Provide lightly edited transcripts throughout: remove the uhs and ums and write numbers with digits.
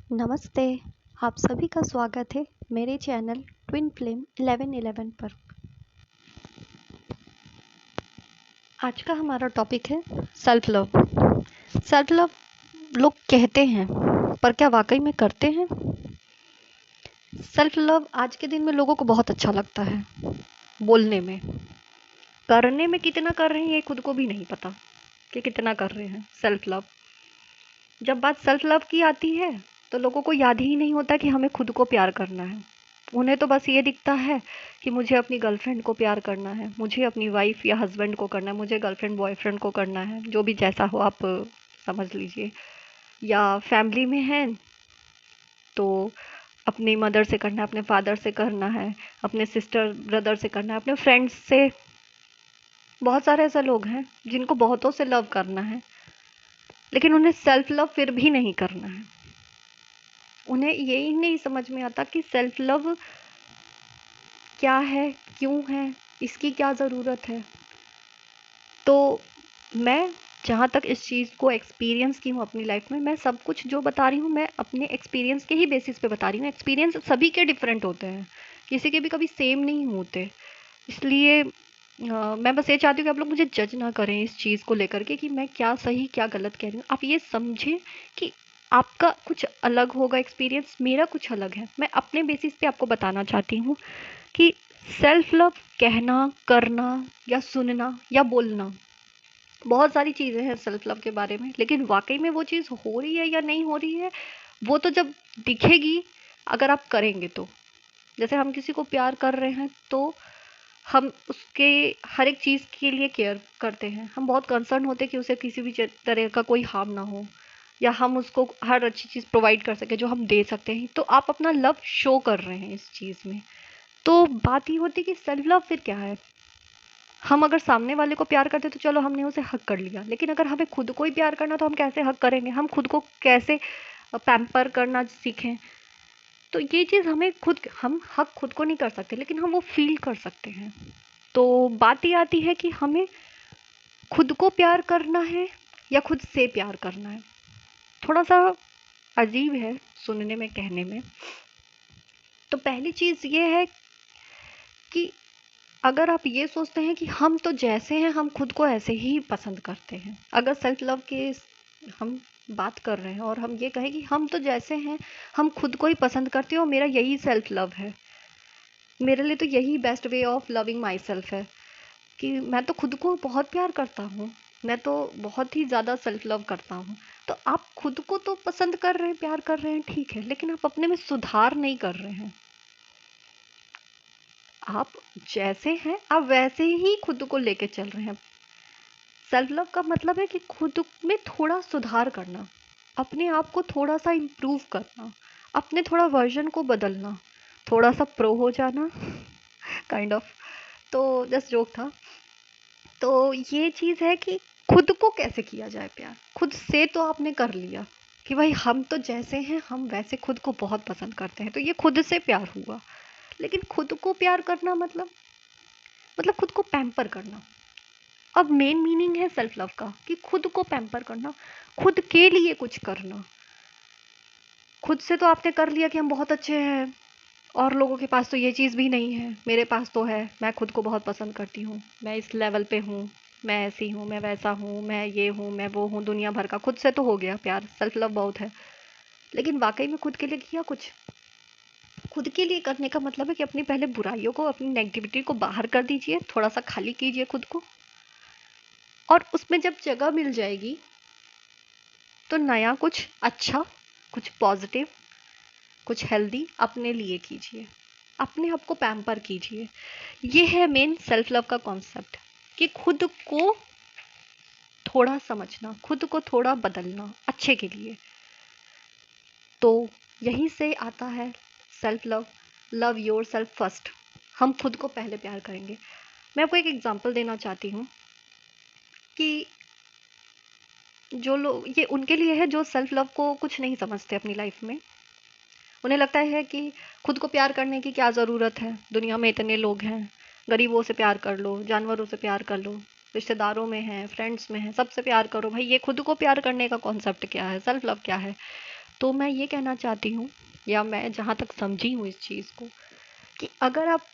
नमस्ते। आप सभी का स्वागत है मेरे चैनल ट्विन फ्लेम 1111 पर। आज का हमारा टॉपिक है सेल्फ लव। सेल्फ लव लोग कहते हैं, पर क्या वाकई में करते हैं? सेल्फ लव आज के दिन में लोगों को बहुत अच्छा लगता है बोलने में। करने में कितना कर रहे हैं ये खुद को भी नहीं पता कि कितना कर रहे हैं सेल्फ लव। जब बात सेल्फ लव की आती है तो लोगों को याद ही नहीं होता कि हमें खुद को प्यार करना है। उन्हें तो बस ये दिखता है कि मुझे अपनी गर्लफ्रेंड को प्यार करना है, मुझे अपनी वाइफ या हस्बैंड को करना है, मुझे गर्लफ्रेंड बॉयफ्रेंड को करना है, जो भी जैसा हो आप समझ लीजिए। या फैमिली में है तो अपनी मदर से करना है, अपने फादर से करना है, अपने सिस्टर ब्रदर से करना है, अपने फ्रेंड्स से। बहुत सारे ऐसे लोग हैं जिनको बहुतों से लव करना है, लेकिन उन्हें सेल्फ लव फिर भी नहीं करना है। उन्हें यही नहीं समझ में आता कि सेल्फ लव क्या है, क्यों है, इसकी क्या ज़रूरत है। तो मैं जहाँ तक इस चीज़ को एक्सपीरियंस की हूँ अपनी लाइफ में, मैं सब कुछ जो बता रही हूँ मैं अपने एक्सपीरियंस के ही बेसिस पे बता रही हूँ। एक्सपीरियंस सभी के डिफरेंट होते हैं, किसी के भी कभी सेम नहीं होते। इसलिए मैं बस ये चाहती हूँ कि आप लोग मुझे जज ना करें इस चीज़ को लेकर के कि मैं क्या सही क्या गलत कह रही हूँ। आप ये समझें कि आपका कुछ अलग होगा एक्सपीरियंस, मेरा कुछ अलग है। मैं अपने बेसिस पे आपको बताना चाहती हूँ कि सेल्फ लव कहना, करना या सुनना या बोलना, बहुत सारी चीज़ें हैं सेल्फ लव के बारे में, लेकिन वाकई में वो चीज़ हो रही है या नहीं हो रही है वो तो जब दिखेगी अगर आप करेंगे तो। जैसे हम किसी को प्यार कर रहे हैं तो हम उसके हर एक चीज़ के लिए केयर करते हैं, हम बहुत कंसर्न होते हैं कि उसे किसी भी तरह का कोई हार्म ना हो, या हम उसको हर अच्छी चीज़ प्रोवाइड कर सकें जो हम दे सकते हैं। तो आप अपना लव शो कर रहे हैं इस चीज़ में। तो बात ये होती है कि सेल्फ लव फिर क्या है। हम अगर सामने वाले को प्यार करते तो चलो हमने उसे हक कर लिया, लेकिन अगर हमें खुद को ही प्यार करना तो हम कैसे हक करेंगे, हम खुद को कैसे पैम्पर करना सीखें। तो ये चीज़ हमें खुद, हम हक खुद को नहीं कर सकते लेकिन हम वो फील कर सकते हैं। तो बात ये आती है कि हमें खुद को प्यार करना है या खुद से प्यार करना है। थोड़ा सा अजीब है सुनने में, कहने में। तो पहली चीज़ ये है कि अगर आप ये सोचते हैं कि हम तो जैसे हैं हम खुद को ऐसे ही पसंद करते हैं, अगर सेल्फ लव के हम बात कर रहे हैं और हम ये कहें कि हम तो जैसे हैं हम खुद को ही पसंद करते हैं और मेरा यही सेल्फ लव है, मेरे लिए तो यही best way of loving my self है कि मैं तो खुद को बहुत प्यार करता हूँ, मैं तो बहुत ही ज़्यादा सेल्फ लव करता हूँ। तो आप खुद को तो पसंद कर रहे हैं, प्यार कर रहे हैं, ठीक है, लेकिन आप अपने में सुधार नहीं कर रहे हैं। आप जैसे हैं आप वैसे ही खुद को लेके चल रहे हैं। सेल्फ लव का मतलब है कि खुद में थोड़ा सुधार करना, अपने आप को थोड़ा सा इम्प्रूव करना, अपने थोड़ा वर्जन को बदलना, थोड़ा सा प्रो हो जाना काइंड ऑफ। तो जस्ट जोक था। तो ये चीज़ है कि खुद को कैसे किया जाए प्यार। खुद से तो आपने कर लिया कि भाई हम तो जैसे हैं हम वैसे खुद को बहुत पसंद करते हैं, तो ये खुद से प्यार हुआ। लेकिन खुद को प्यार करना मतलब खुद को पैम्पर करना। अब मेन मीनिंग है सेल्फ लव का कि खुद को पैम्पर करना, खुद के लिए कुछ करना। खुद से तो आपने कर लिया कि हम बहुत अच्छे हैं और लोगों के पास तो ये चीज़ भी नहीं है, मेरे पास तो है, मैं खुद को बहुत पसंद करती हूँ, मैं इस लेवल पे हूँ, मैं ऐसी हूँ, मैं वैसा हूँ, मैं ये हूँ, मैं वो हूँ, दुनिया भर का। खुद से तो हो गया प्यार, सेल्फ लव बहुत है, लेकिन वाकई में खुद के लिए किया कुछ? खुद के लिए करने का मतलब है कि अपनी पहले बुराइयों को, अपनी नेगेटिविटी को बाहर कर दीजिए, थोड़ा सा खाली कीजिए खुद को, और उसमें जब जगह मिल जाएगी तो नया कुछ अच्छा, कुछ पॉजिटिव, कुछ हेल्दी अपने लिए कीजिए, अपने आप को पैम्पर कीजिए। ये है मेन सेल्फ लव का कॉन्सेप्ट कि खुद को थोड़ा समझना, खुद को थोड़ा बदलना अच्छे के लिए। तो यहीं से आता है self love. Love your self first. हम खुद को पहले प्यार करेंगे। मैं आपको एक एग्जांपल देना चाहती हूँ कि जो लोग, ये उनके लिए है जो सेल्फ लव को कुछ नहीं समझते अपनी लाइफ में। उन्हें लगता है कि खुद को प्यार करने की क्या ज़रूरत है, दुनिया में इतने लोग हैं, गरीबों से प्यार कर लो, जानवरों से प्यार कर लो, रिश्तेदारों में हैं, फ्रेंड्स में हैं, सबसे प्यार करो। भाई ये खुद को प्यार करने का कॉन्सेप्ट क्या है, सेल्फ लव क्या है? तो मैं ये कहना चाहती हूँ, या मैं जहाँ तक समझी हूँ इस चीज़ को, कि अगर आप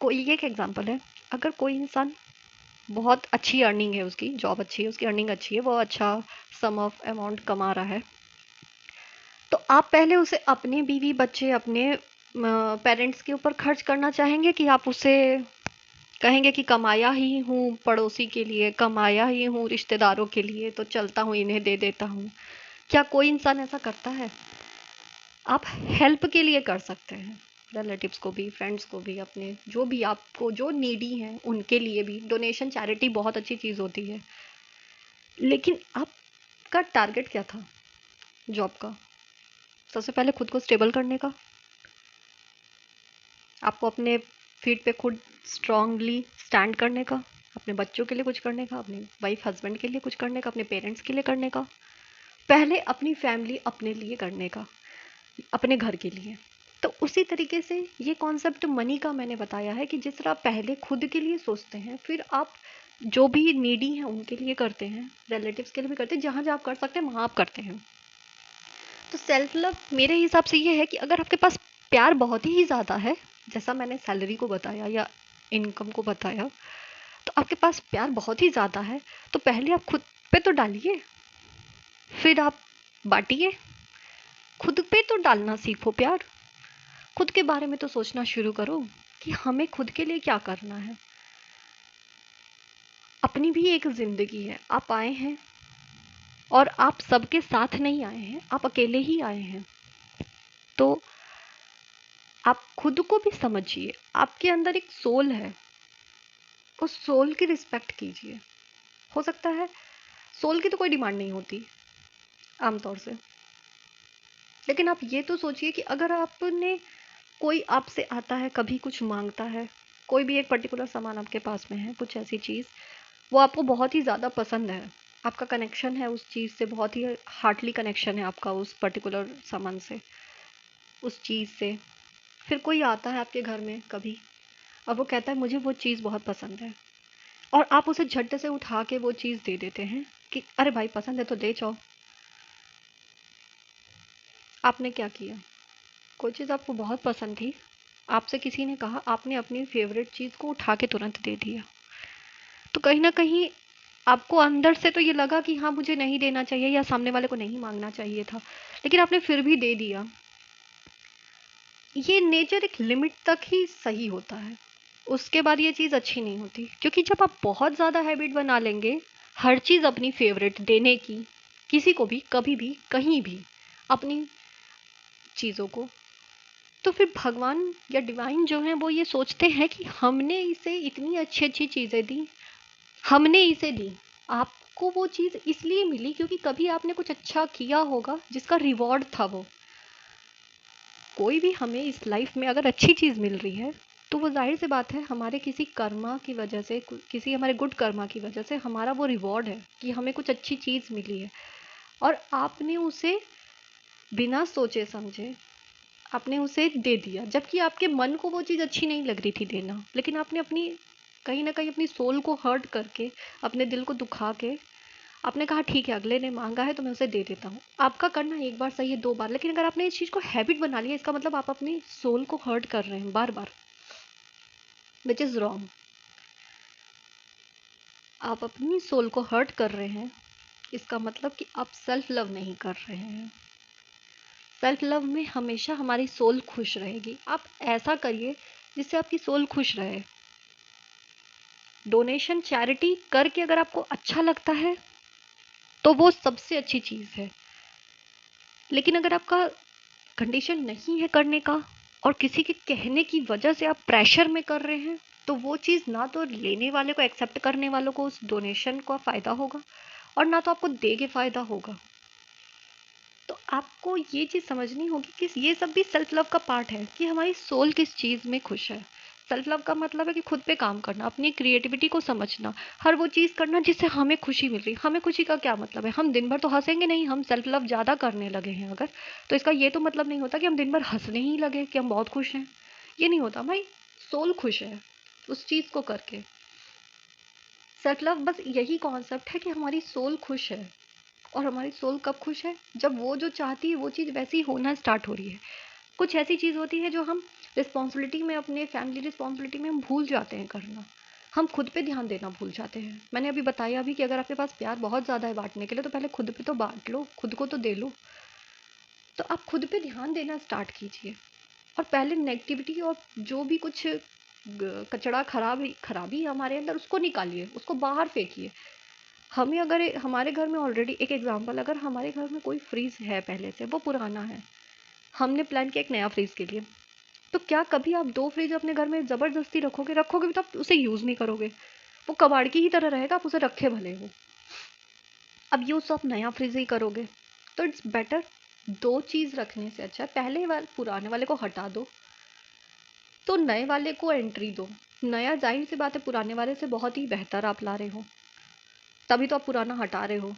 कोई, एक एग्जांपल है, अगर कोई इंसान बहुत अच्छी अर्निंग है, उसकी जॉब अच्छी है, उसकी अर्निंग अच्छी है, वो अच्छा सम ऑफ अमाउंट कमा रहा है, तो आप पहले उसे अपने बीवी बच्चे, अपने पेरेंट्स के ऊपर खर्च करना चाहेंगे, कि आप उसे कहेंगे कि कमाया ही हूँ पड़ोसी के लिए, कमाया ही हूँ रिश्तेदारों के लिए, तो चलता हूँ इन्हें दे देता हूँ? क्या कोई इंसान ऐसा करता है? आप हेल्प के लिए कर सकते हैं, रिलेटिव्स को भी, फ्रेंड्स को भी, अपने जो भी आपको जो नीडी हैं उनके लिए भी। डोनेशन, चैरिटी बहुत अच्छी चीज़ होती है, लेकिन आपका टारगेट क्या था जॉब का? सबसे पहले खुद को स्टेबल करने का, आपको अपने फीट पे खुद स्ट्रांगली स्टैंड करने का, अपने बच्चों के लिए कुछ करने का, अपने वाइफ हस्बैंड के लिए कुछ करने का, अपने पेरेंट्स के लिए करने का, पहले अपनी फैमिली, अपने लिए करने का, अपने घर के लिए। तो उसी तरीके से ये कॉन्सेप्ट मनी का मैंने बताया है कि जिस तरह आप पहले खुद के लिए सोचते हैं, फिर आप जो भी नीडी हैं उनके लिए करते हैं, रिलेटिव्स के लिए भी करते हैं, जहाँ जहाँ आप कर सकते हैं वहाँ आप करते हैं। तो सेल्फ लव मेरे हिसाब से ये है कि अगर आपके पास प्यार बहुत ही ज़्यादा है, जैसा मैंने सैलरी को बताया या इनकम को बताया, तो आपके पास प्यार बहुत ही ज़्यादा है, तो पहले आप खुद पे तो डालिए, फिर आप बांटिए। खुद पे तो डालना सीखो प्यार, खुद के बारे में तो सोचना शुरू करो कि हमें खुद के लिए क्या करना है। अपनी भी एक ज़िंदगी है, आप आए हैं और आप सबके साथ नहीं आए हैं, आप अकेले ही आए हैं। तो आप खुद को भी समझिए, आपके अंदर एक सोल है, उस सोल की रिस्पेक्ट कीजिए। हो सकता है सोल की तो कोई डिमांड नहीं होती आमतौर से, लेकिन आप ये तो सोचिए कि अगर आपने, कोई आपसे आता है, कभी कुछ मांगता है, कोई भी एक पर्टिकुलर सामान आपके पास में है, कुछ ऐसी चीज़, वो आपको बहुत ही ज़्यादा पसंद है, आपका कनेक्शन है उस चीज़ से, बहुत ही हार्टली कनेक्शन है आपका उस पर्टिकुलर सामान से, उस चीज़ से। फिर कोई आता है आपके घर में कभी, और वो कहता है मुझे वो चीज़ बहुत पसंद है, और आप उसे झट से उठा के वो चीज़ दे देते हैं कि अरे भाई पसंद है तो ले जाओ। आपने क्या किया? कोई चीज़ आपको बहुत पसंद थी, आपसे किसी ने कहा, आपने अपनी फेवरेट चीज़ को उठा के तुरंत दे दिया। तो कहीं ना कहीं आपको अंदर से तो ये लगा कि हाँ मुझे नहीं देना चाहिए, या सामने वाले को नहीं मांगना चाहिए था, लेकिन आपने फिर भी दे दिया। ये नेचर एक लिमिट तक ही सही होता है, उसके बाद ये चीज़ अच्छी नहीं होती, क्योंकि जब आप बहुत ज़्यादा हैबिट बना लेंगे हर चीज़ अपनी फेवरेट देने की, किसी को भी, कभी भी, कहीं भी, अपनी चीज़ों को, तो फिर भगवान या डिवाइन जो है वो ये सोचते हैं कि हमने इसे इतनी अच्छी अच्छी चीज़ें दी, हमने इसे दी, आपको वो चीज़ इसलिए मिली क्योंकि कभी आपने कुछ अच्छा किया होगा जिसका रिवॉर्ड था वो। कोई भी हमें इस लाइफ में अगर अच्छी चीज़ मिल रही है, तो वो जाहिर सी बात है हमारे किसी कर्मा की वजह से, किसी हमारे गुड कर्मा की वजह से हमारा वो रिवॉर्ड है कि हमें कुछ अच्छी चीज़ मिली है, और आपने उसे बिना सोचे समझे आपने उसे दे दिया, जबकि आपके मन को वो चीज़ अच्छी नहीं लग रही थी देना, लेकिन आपने अपनी, कहीं ना कहीं अपनी सोल को हर्ट करके, अपने दिल को दुखा के, आपने कहा ठीक है अगले ने मांगा है तो मैं उसे दे देता हूँ। आपका करना एक बार सही है, दो बार, लेकिन अगर आपने इस चीज़ को हैबिट बना लिया, इसका मतलब आप अपनी सोल को हर्ट कर रहे हैं बार बार, विच इज़ रॉन्ग। आप अपनी सोल को हर्ट कर रहे हैं, इसका मतलब कि आप सेल्फ लव नहीं कर रहे हैं। सेल्फ लव में हमेशा हमारी सोल खुश रहेगी। आप ऐसा करिए जिससे आपकी सोल खुश रहे। डोनेशन, चैरिटी करके अगर आपको अच्छा लगता है तो वो सबसे अच्छी चीज़ है, लेकिन अगर आपका कंडीशन नहीं है करने का, और किसी के कहने की वजह से आप प्रेशर में कर रहे हैं, तो वो चीज़ ना तो लेने वाले को, एक्सेप्ट करने वालों को उस डोनेशन का फ़ायदा होगा, और ना तो आपको दे के फ़ायदा होगा। तो आपको ये चीज़ समझनी होगी कि ये सब भी सेल्फ लव का पार्ट है, कि हमारी सोल किस चीज़ में खुश है। सेल्फ लव का मतलब है कि खुद पे काम करना, अपनी क्रिएटिविटी को समझना, हर वो चीज़ करना जिससे हमें खुशी मिल रही। हमें खुशी का क्या मतलब है? हम दिन भर तो हंसेंगे नहीं, हम सेल्फ लव ज़्यादा करने लगे हैं अगर, तो इसका ये तो मतलब नहीं होता कि हम दिन भर हंसने ही लगे कि हम बहुत खुश हैं। ये नहीं होता भाई, सोल खुश है उस चीज़ को करके। सेल्फ लव बस यही कॉन्सेप्ट है कि हमारी सोल खुश है, और हमारी सोल कब खुश है? जब वो जो चाहती है वो चीज़ वैसी होना स्टार्ट हो रही है। कुछ ऐसी चीज़ होती है जो हम रिस्पॉन्सिबिलिटी में, अपने फैमिली रिस्पॉन्सिबिलिटी में हम भूल जाते हैं करना। हम खुद पे ध्यान देना भूल जाते हैं। मैंने अभी बताया भी कि अगर आपके पास प्यार बहुत ज़्यादा है बांटने के लिए, तो पहले खुद पे तो बांट लो, खुद को तो दे लो। तो आप खुद पे ध्यान देना स्टार्ट कीजिए, और पहले नेगेटिविटी और जो भी कुछ कचड़ा खराबी है हमारे अंदर, उसको निकालिए, उसको बाहर फेंकिए। हमें अगर हमारे घर में ऑलरेडी एक एग्जांपल, अगर हमारे घर में कोई फ्रीज है पहले से, वो पुराना है, हमने प्लान किया एक नया फ्रीज के लिए, तो क्या कभी आप 2 फ्रिज अपने घर में ज़बरदस्ती रखोगे? रखोगे भी तो आप उसे यूज़ नहीं करोगे। वो कबाड़ की ही तरह रहेगा, आप उसे रखे भले हो। अब यूज़ तो आप नया फ्रिज ही करोगे। तो इट्स बेटर 2 चीज़ रखने से अच्छा है पहले वाले पुराने वाले को हटा दो, तो नए वाले को एंट्री दो। नया ज़ाहिर सी बात है पुराने वाले से बहुत ही बेहतर आप ला रहे हो, तभी तो आप पुराना हटा रहे हो।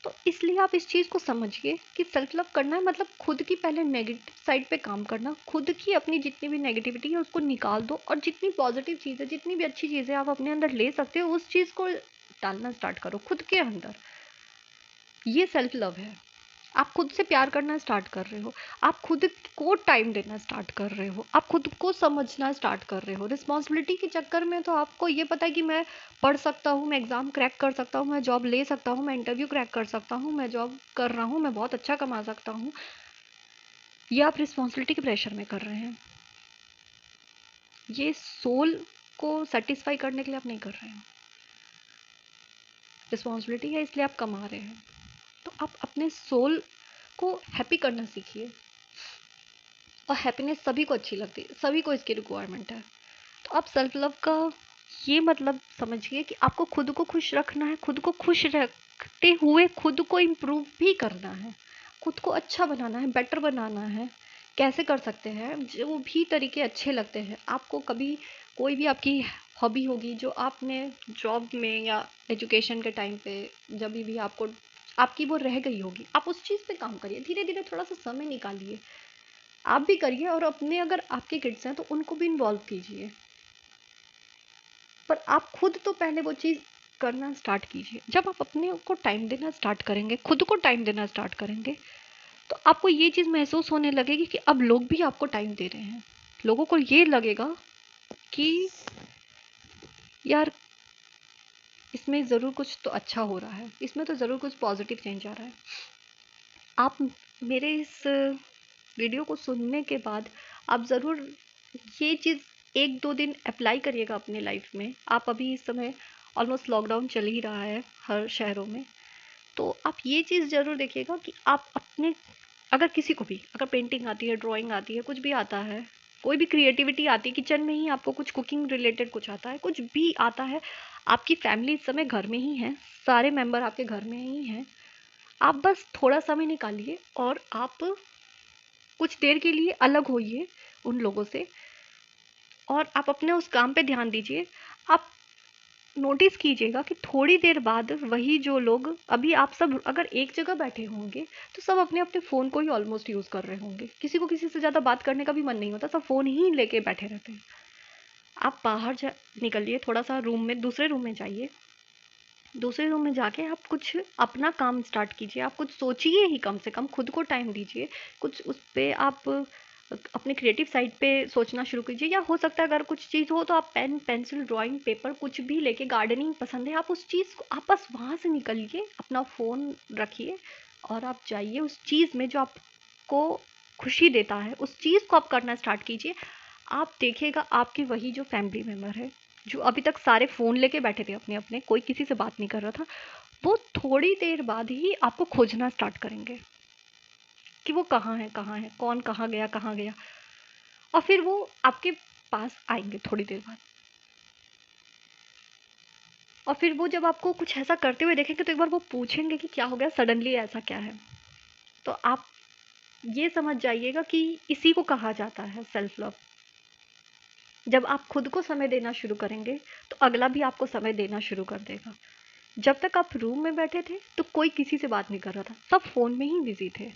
तो इसलिए आप इस चीज़ को समझिए कि सेल्फ लव करना है मतलब खुद की पहले नेगेटिव साइड पे काम करना, खुद की अपनी जितनी भी नेगेटिविटी है उसको निकाल दो, और जितनी पॉजिटिव चीज़ है, जितनी भी अच्छी चीज़ें आप अपने अंदर ले सकते हो, उस चीज़ को डालना स्टार्ट करो खुद के अंदर। ये सेल्फ लव है। आप खुद से प्यार करना स्टार्ट कर रहे हो, आप खुद को टाइम देना स्टार्ट कर रहे हो, आप खुद को समझना स्टार्ट कर रहे हो। रिस्पॉन्सिबिलिटी के चक्कर में तो आपको ये पता है कि मैं पढ़ सकता हूँ, मैं एग्ज़ाम क्रैक कर सकता हूँ, मैं जॉब ले सकता हूँ, मैं इंटरव्यू क्रैक कर सकता हूँ, मैं जॉब कर रहा हूँ, मैं बहुत अच्छा कमा सकता हूँ। ये आप रिस्पॉन्सिबिलिटी के प्रेशर में कर रहे हैं। ये सोल को सेटिस्फाई करने के लिए आप नहीं कर रहे हो। रिस्पॉन्सिबिलिटी है इसलिए आप कमा रहे हैं। तो आप अपने सोल को हैप्पी करना सीखिए, और हैप्पीनेस सभी को अच्छी लगती है, सभी को इसकी रिक्वायरमेंट है। तो आप सेल्फ लव का ये मतलब समझिए कि आपको खुद को खुश रखना है, खुद को खुश रखते हुए खुद को इम्प्रूव भी करना है, खुद को अच्छा बनाना है, बेटर बनाना है। कैसे कर सकते हैं? जो भी तरीके अच्छे लगते हैं आपको। कभी कोई भी आपकी हॉबी होगी जो आपने जॉब में या एजुकेशन के टाइम पे जब भी आपको आपकी वो रह गई होगी, आप उस चीज़ पे काम करिए, धीरे धीरे थोड़ा सा समय निकालिए, आप भी करिए, और अपने अगर आपके किड्स हैं तो उनको भी इन्वॉल्व कीजिए। पर आप खुद तो पहले वो चीज़ करना स्टार्ट कीजिए। जब आप अपने को टाइम देना स्टार्ट करेंगे, खुद को टाइम देना स्टार्ट करेंगे, तो आपको ये चीज़ महसूस होने लगेगी कि अब लोग भी आपको टाइम दे रहे हैं। लोगों को ये लगेगा कि यार इसमें ज़रूर कुछ तो अच्छा हो रहा है, इसमें तो ज़रूर कुछ पॉजिटिव चेंज आ रहा है। आप मेरे इस वीडियो को सुनने के बाद आप ज़रूर ये चीज़ 1-2 दिन अप्लाई करिएगा अपने लाइफ में। आप अभी इस समय ऑलमोस्ट लॉकडाउन चल ही रहा है हर शहरों में, तो आप ये चीज़ ज़रूर देखिएगा कि आप अपने, अगर किसी को भी अगर पेंटिंग आती है, ड्राइंग आती है, कुछ भी आता है, कोई भी क्रिएटिविटी आती है, किचन में ही आपको कुछ कुकिंग रिलेटेड कुछ आता है, कुछ भी आता है, आपकी फैमिली इस समय घर में ही है, सारे मेंबर आपके घर में ही हैं, आप बस थोड़ा समय निकालिए और आप कुछ देर के लिए अलग होइए उन लोगों से, और आप अपने उस काम पे ध्यान दीजिए। आप नोटिस कीजिएगा कि थोड़ी देर बाद वही जो लोग, अभी आप सब अगर एक जगह बैठे होंगे तो सब अपने अपने फ़ोन को ही ऑलमोस्ट यूज़ कर रहे होंगे, किसी को किसी से ज़्यादा बात करने का भी मन नहीं होता, सब फ़ोन ही लेके बैठे रहते हैं। आप बाहर निकलिए, थोड़ा सा रूम में, दूसरे रूम में जाइए, दूसरे रूम में जाके आप कुछ अपना काम स्टार्ट कीजिए, आप कुछ सोचिए ही, कम से कम खुद को टाइम दीजिए, कुछ उस पे आप अपने क्रिएटिव साइड पे सोचना शुरू कीजिए, या हो सकता है अगर कुछ चीज़ हो तो आप पेन पेंसिल ड्राइंग पेपर कुछ भी लेके, गार्डनिंग पसंद है आप उस चीज़ को, आप बस वहाँ से निकलिए, अपना फ़ोन रखिए और आप जाइए उस चीज़ में जो आपको खुशी देता है, उस चीज़ को आप करना स्टार्ट कीजिए। आप देखिएगा आपके वही जो फैमिली मेम्बर है, जो अभी तक सारे फ़ोन लेके बैठे थे अपने अपने, कोई किसी से बात नहीं कर रहा था, वो थोड़ी देर बाद ही आपको खोजना स्टार्ट करेंगे कि वो कहाँ है, कौन कहाँ गया, और फिर वो आपके पास आएंगे थोड़ी देर बाद। और फिर वो जब आपको कुछ ऐसा करते हुए देखेंगे तो एक बार वो पूछेंगे कि क्या हो गया, सडनली ऐसा क्या है। तो आप ये समझ जाइएगा कि इसी को कहा जाता है सेल्फ लव। जब आप खुद को समय देना शुरू करेंगे तो अगला भी आपको समय देना शुरू कर देगा। जब तक आप रूम में बैठे थे तो कोई किसी से बात नहीं कर रहा था, सब फ़ोन में ही बिजी थे।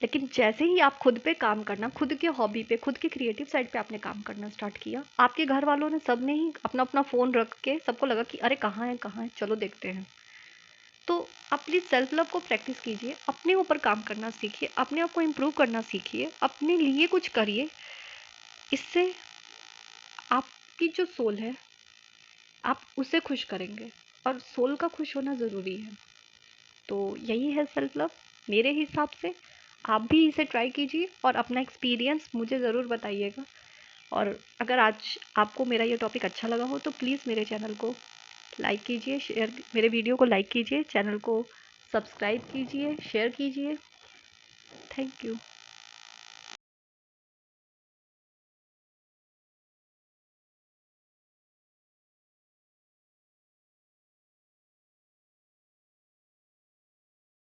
लेकिन जैसे ही आप खुद पे काम करना, खुद के हॉबी पे, खुद के क्रिएटिव साइड पे आपने काम करना स्टार्ट किया, आपके घर वालों ने, सब ने ही अपना अपना फ़ोन रख के, सबको लगा कि अरे कहाँ है, चलो देखते हैं। तो अपनी सेल्फ लव को प्रैक्टिस कीजिए, अपने ऊपर काम करना सीखिए, अपने आप को इम्प्रूव करना सीखिए, अपने लिए कुछ करिए। इससे आपकी जो सोल है आप उसे खुश करेंगे, और सोल का खुश होना ज़रूरी है। तो यही है सेल्फ लव मेरे हिसाब से। आप भी इसे ट्राई कीजिए और अपना एक्सपीरियंस मुझे ज़रूर बताइएगा। और अगर आज आपको मेरा ये टॉपिक अच्छा लगा हो तो प्लीज़ मेरे चैनल को लाइक कीजिए, शेयर, मेरे वीडियो को लाइक कीजिए, चैनल को सब्सक्राइब कीजिए, शेयर कीजिए। Thank you.